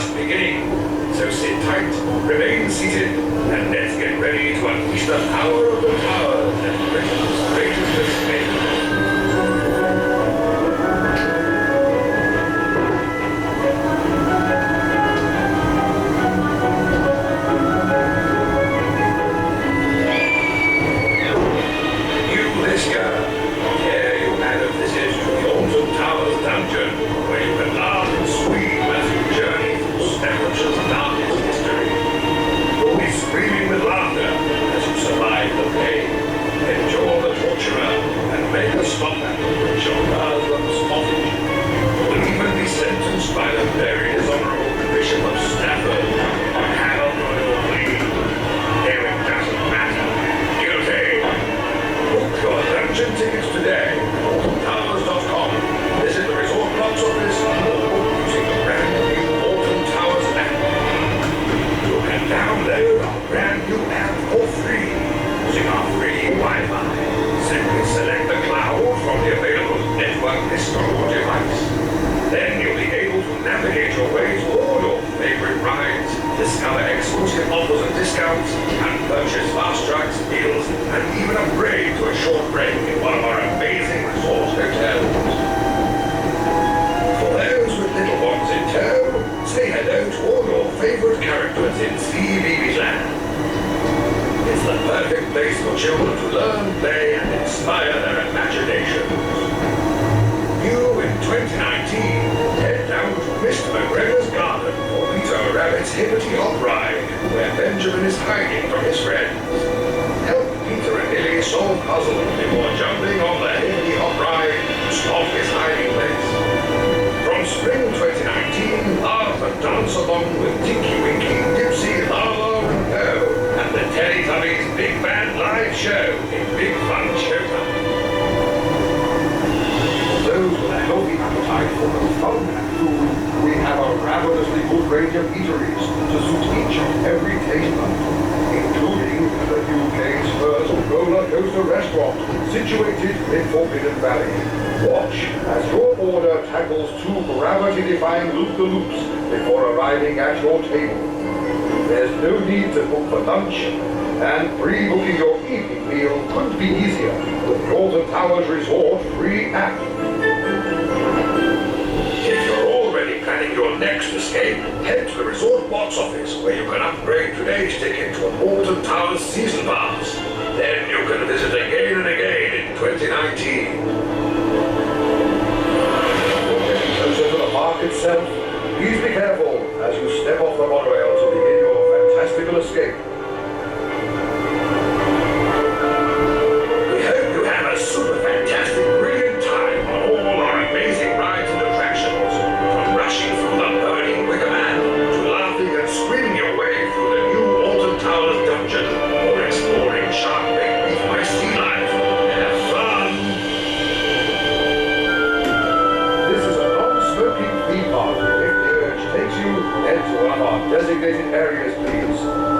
just beginning. So sit tight, remain seated, and let's get ready to unleash the power of the towers and Britain's greatest escape. Tickets today at AltonTowers.com. Visit the resort box office or using the brand new Alton Towers app. You can download our brand new app for free using our free Wi-Fi. Simply select the cloud from the available network list on your device. Then you'll be able to navigate your way to all your favorite rides, discover exclusive offers and discounts, and purchase fast tracks, deals, and even upgrade to a short break in one of our amazing resort hotels. For those with little ones in tow, say hello to all your favorite characters in CBeebies Land. It's the perfect place for children to learn, play, and inspire their imaginations. New in 2019, head down to Mr. McGregor's garden for Peter Rabbit's Hippity Hop ride, where Benjamin is hiding from his friends. Help Peter and Lily solve puzzles before jumping on the Hippity Hop ride to spot his hiding place. From spring 2019, laugh and dance along with Tinky Winky, Dipsy, Lala, and Po, and the Teletubbies Big Band Live Show in Big Fun Showtime. Those with a healthy appetite for both fun and food, we have a ravenously good range of eateries to suit each and every taste bud, including the UK's first roller coaster restaurant, situated in Forbidden Valley. Watch as your order tackles 2 gravity-defying loop-the-loops before arriving at your table. There's no need to book for lunch, and pre-booking your evening meal couldn't be easier with the Alton Towers Resort free app. If you're already planning your next escape, head to the resort box office where you can upgrade today's ticket to an Alton Towers season pass. Then you can visit again and again in 2019. Getting closer to the park itself, please be careful as you step off the monorail to begin your fantastical escape. We hope you have a super fantastic, brilliant time on all our amazing rides and attractions, from rushing through the burning Wicker Man to laughing and screaming your way through the new Alton Towers dungeon or exploring Shark Bay Reef by sea life. Have fun! This is a non-smoking theme park. If the urge takes you, head to one of our designated areas, please.